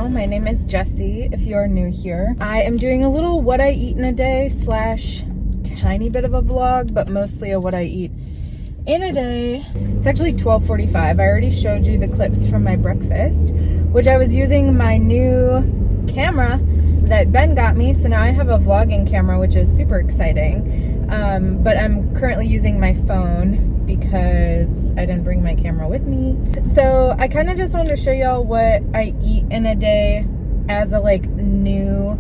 channel. My name is Jessie, if you are new here. I am doing a little what I eat in a day slash tiny bit of a vlog, but mostly a what I eat in a day. It's actually 12:45. I already showed you the clips from my breakfast, which I was using my new camera that Ben got me. So now I have a vlogging camera, which is super exciting. But I'm currently using my phone because I didn't bring my camera with me. So I kind of just wanted to show y'all what I eat in a day as a new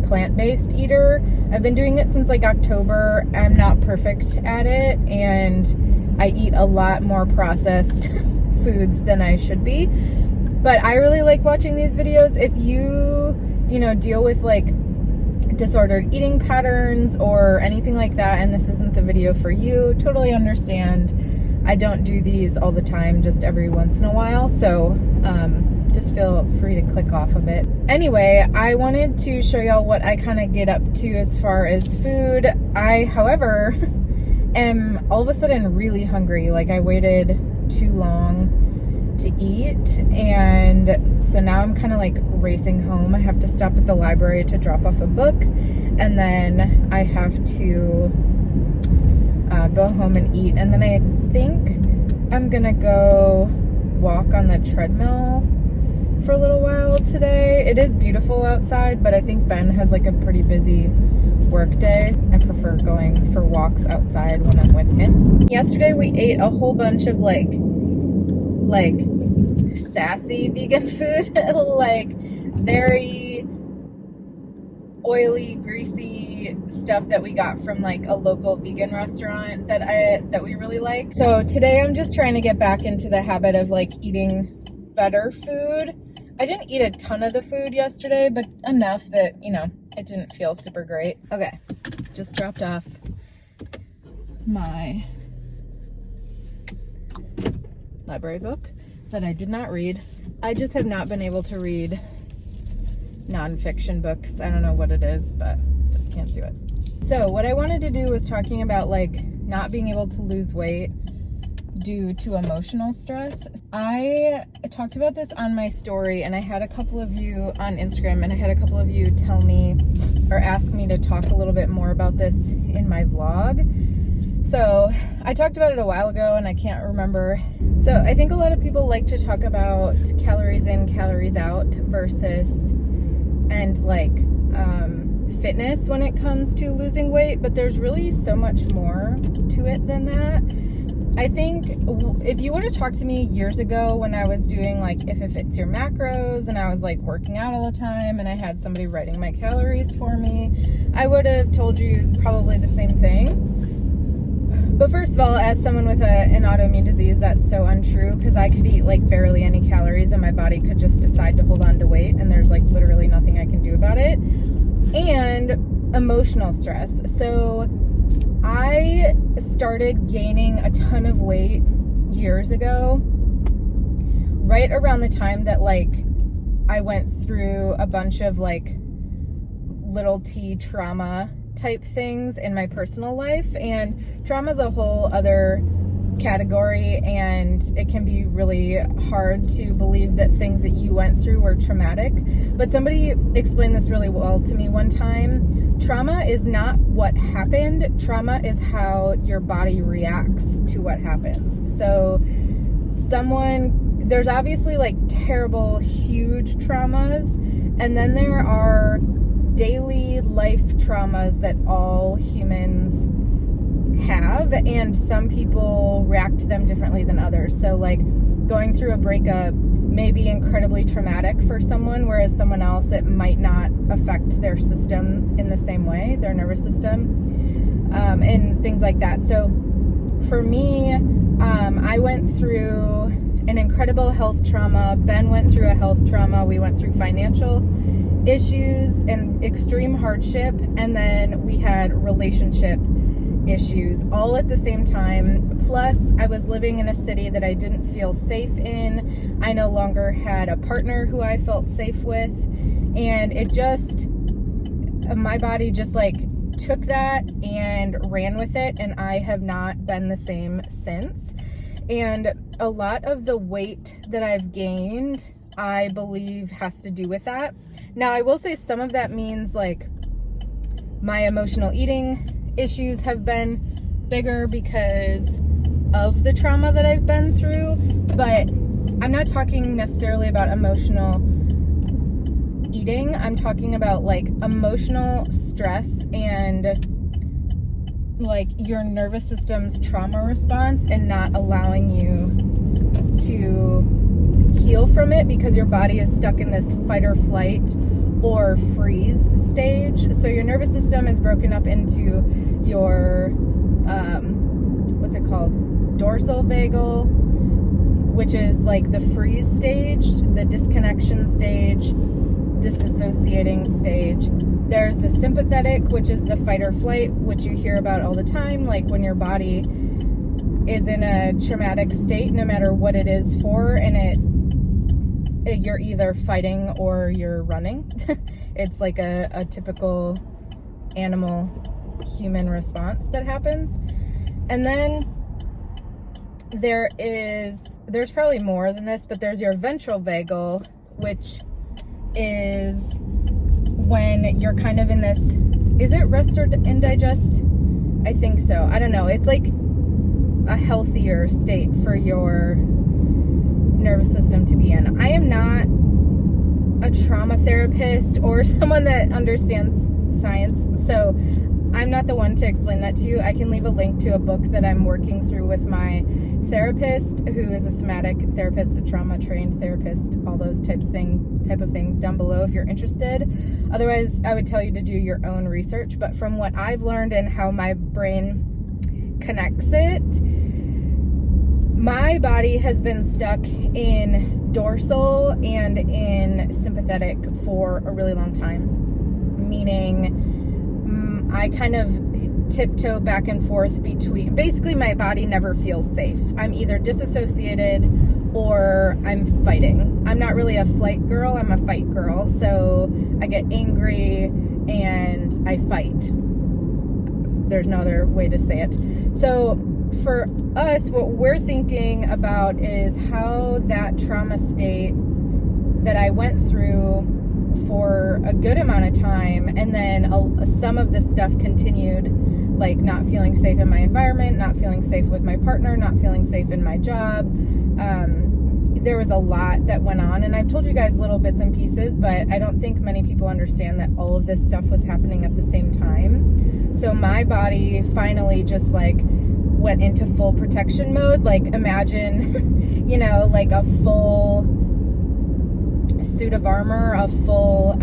plant-based eater. I've been doing it since October. I'm not perfect at it, and I eat a lot more processed foods than I should be. But I really like watching these videos. If you deal with disordered eating patterns or anything like that, and this isn't the video for you, totally understand. I don't do these all the time, just every once in a while, so just feel free to click off of it. Anyway, I wanted to show y'all what I kind of get up to as far as food. I, however, am all of a sudden really hungry. I waited too long to eat, and so now I'm kind of racing home. I have to stop at the library to drop off a book, and then I have to go home and eat, and then I think I'm gonna go walk on the treadmill for a little while today. It is beautiful outside, but I think Ben has a pretty busy work day. I prefer going for walks outside when I'm with him. Yesterday we ate a whole bunch of sassy vegan food, very oily, greasy stuff that we got from a local vegan restaurant that we really like. So today I'm just trying to get back into the habit of eating better food. I didn't eat a ton of the food yesterday, but enough that, it didn't feel super great. Okay, just dropped off my library book that I did not read. I just have not been able to read nonfiction books. I don't know what it is, but just can't do it. So what I wanted to do was talking about not being able to lose weight due to emotional stress. I talked about this on my story, and I had a couple of you on Instagram, and I had a couple of you tell me or ask me to talk a little bit more about this in my vlog. So I talked about it a while ago, and I can't remember. So I think a lot of people like to talk about calories in, calories out versus fitness when it comes to losing weight, but there's really so much more to it than that. I think if you would have talked to me years ago when I was doing if it fits your macros, and I was working out all the time, and I had somebody writing my calories for me, I would have told you probably the same thing. But first of all, as someone with an autoimmune disease, that's so untrue, because I could eat barely any calories and my body could just decide to hold on to weight, and there's literally nothing I can do about it. And emotional stress. So I started gaining a ton of weight years ago, right around the time that I went through a bunch of little T trauma type things in my personal life. And trauma is a whole other category, and it can be really hard to believe that things that you went through were traumatic. But somebody explained this really well to me one time. Trauma is not what happened. Trauma is how your body reacts to what happens. So there's obviously terrible, huge traumas, and then there are daily life traumas that all humans have, and some people react to them differently than others. So going through a breakup may be incredibly traumatic for someone, whereas someone else, it might not affect their system in the same way, their nervous system, and things like that. So for me, I went through an incredible health trauma. Ben went through a health trauma. We went through financial issues and extreme hardship, and then we had relationship issues all at the same time. Plus, I was living in a city that I didn't feel safe in. I no longer had a partner who I felt safe with, and my body just took that and ran with it, and I have not been the same since. And a lot of the weight that I've gained I believe has to do with that. Now, I will say some of that means like my emotional eating issues have been bigger because of the trauma that I've been through, but I'm not talking necessarily about emotional eating. I'm talking about like emotional stress and like your nervous system's trauma response and not allowing you to heal from it because your body is stuck in this fight or flight or freeze stage. So your nervous system is broken up into your what's it called, dorsal vagal, which is like the freeze stage, the disconnection stage, disassociating stage. There's the sympathetic, which is the fight or flight, which you hear about all the time, like when your body is in a traumatic state, no matter what it is for, and you're either fighting or you're running. It's like a typical animal human response that happens. And then there's probably more than this, but there's your ventral vagal, which is when you're kind of in this, is it rest or indigest? I think so. I don't know. It's like a healthier state for your nervous system to be in. I am not a trauma therapist or someone that understands science, so I'm not the one to explain that to you. I can leave a link to a book that I'm working through with my therapist, who is a somatic therapist, a trauma trained therapist, all those type of things down below if you're interested. Otherwise, I would tell you to do your own research. But from what I've learned and how my brain connects it, my body has been stuck in dorsal and in sympathetic for a really long time, meaning I kind of tiptoe back and forth between, basically my body never feels safe. I'm either disassociated or I'm fighting. I'm not really a flight girl, I'm a fight girl. So I get angry and I fight. There's no other way to say it. So for us, what we're thinking about is how that trauma state that I went through for a good amount of time, and then some of this stuff continued, like not feeling safe in my environment, not feeling safe with my partner, not feeling safe in my job. There was a lot that went on, and I've told you guys little bits and pieces, but I don't think many people understand that all of this stuff was happening at the same time. So my body finally just like went into full protection mode. Like imagine, you know, like a full suit of armor, a full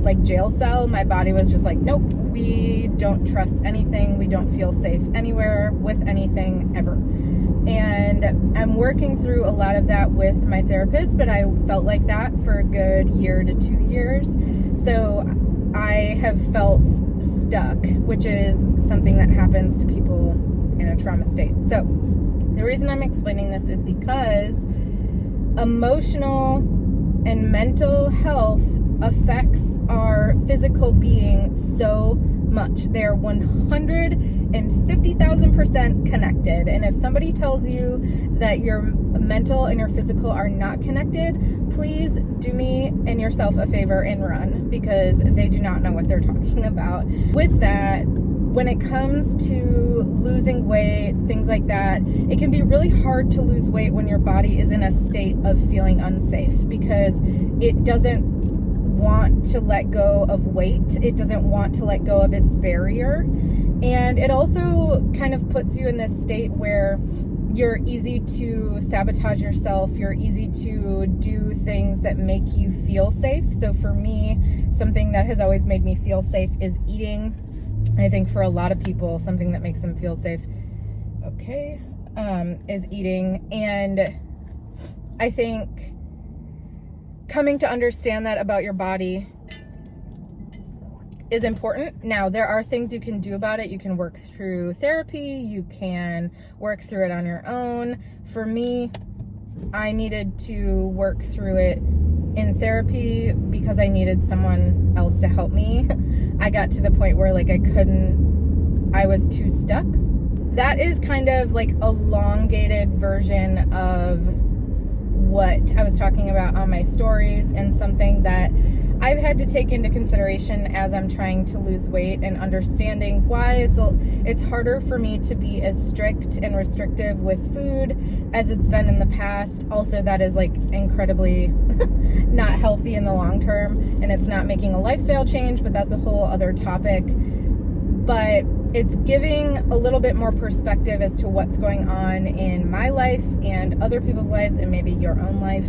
like jail cell. My body was just like, nope, we don't trust anything, we don't feel safe anywhere with anything ever. And I'm working through a lot of that with my therapist, but I felt like that for a good year to 2 years. So I have felt stuck, which is something that happens to people in a trauma state. So the reason I'm explaining this is because emotional and mental health affects our physical being so much. They're 150,000% connected. And if somebody tells you that your mental and your physical are not connected, please do me and yourself a favor and run, because they do not know what they're talking about. With that, when it comes to losing weight, things like that, it can be really hard to lose weight when your body is in a state of feeling unsafe, because it doesn't want to let go of weight. It doesn't want to let go of its barrier. And it also kind of puts you in this state where you're easy to sabotage yourself. You're easy to do things that make you feel safe. So for me, something that has always made me feel safe is eating. I think for a lot of people, something that makes them feel safe, is eating. And I think coming to understand that about your body is important. Now, there are things you can do about it. You can work through therapy. You can work through it on your own. For me, I needed to work through it in therapy because I needed someone else to help me. I got to the point where like I was too stuck. That is kind of like elongated version of what I was talking about on my stories, and something that I've had to take into consideration as I'm trying to lose weight and understanding why it's harder for me to be as strict and restrictive with food as it's been in the past. Also, that is like incredibly not healthy in the long term, and it's not making a lifestyle change, but that's a whole other topic. But it's giving a little bit more perspective as to what's going on in my life and other people's lives, and maybe your own life.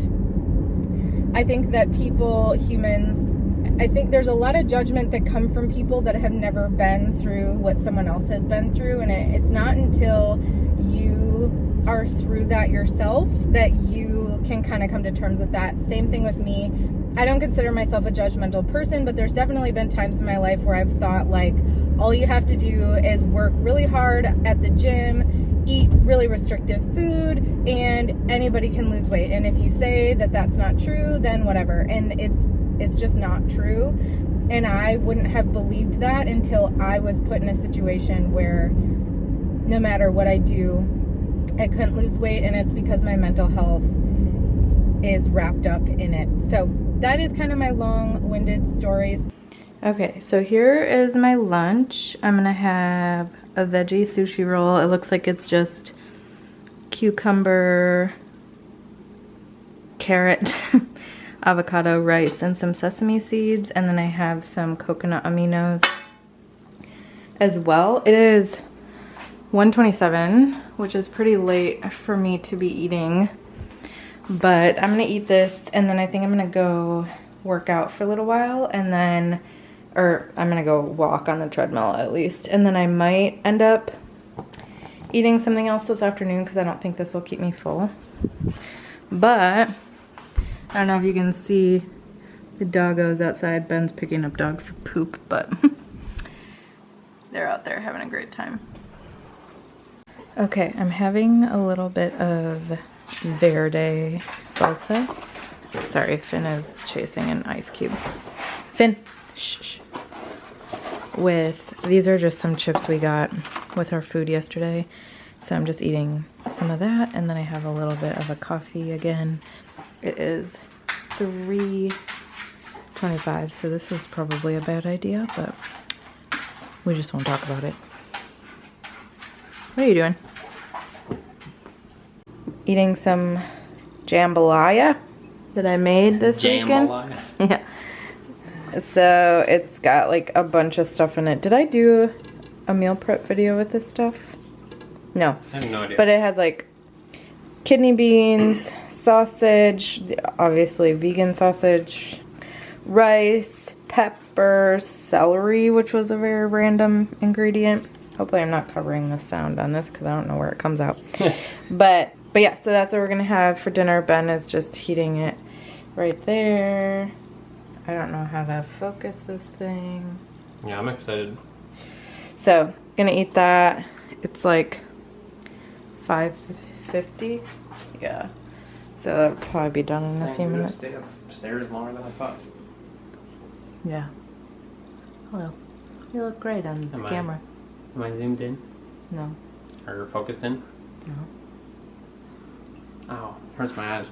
I think that humans, I think there's a lot of judgment that come from people that have never been through what someone else has been through. And it's not until you are through that yourself that you can kind of come to terms with that. Same thing with me. I don't consider myself a judgmental person, but there's definitely been times in my life where I've thought like, all you have to do is work really hard at the gym, eat really restrictive food, and anybody can lose weight. And if you say that that's not true, then whatever. And it's just not true. And I wouldn't have believed that until I was put in a situation where no matter what I do, I couldn't lose weight, and it's because my mental health is wrapped up in it. So that is kind of my long-winded stories. Okay, so here is my lunch. I'm gonna have a veggie sushi roll. It looks like it's just cucumber, carrot, avocado, rice, and some sesame seeds. And then I have some coconut aminos as well. It is 1:27, which is pretty late for me to be eating. But I'm gonna eat this, and then I think I'm gonna go work out for a little while, and then, or I'm gonna go walk on the treadmill at least, and then I might end up eating something else this afternoon because I don't think this will keep me full. But I don't know if you can see the doggos outside. Ben's picking up dog for poop, but they're out there having a great time. Okay, I'm having a little bit of verde salsa. Sorry, Finn is chasing an ice cube. Finn, shh. These are just some chips we got with our food yesterday. So I'm just eating some of that, and then I have a little bit of a coffee again. It is 3:25, so this is probably a bad idea, but we just won't talk about it. What are you doing? Eating some jambalaya that I made this weekend. Yeah. So it's got like a bunch of stuff in it. Did I do a meal prep video with this stuff? No. I have no idea. But it has like kidney beans, sausage, obviously vegan sausage, rice, peppers, celery, which was a very random ingredient. Hopefully I'm not covering the sound on this because I don't know where it comes out. But yeah, so that's what we're gonna have for dinner. Ben is just heating it right there. I don't know how to focus this thing. Yeah, I'm excited. So, gonna eat that. It's like 5:50. Yeah. So that'll probably be done in a few minutes. Stay upstairs longer than I thought. Yeah. Hello. You look great on the camera. Am I zoomed in? No. Or focused in? No. Ow, hurts my eyes.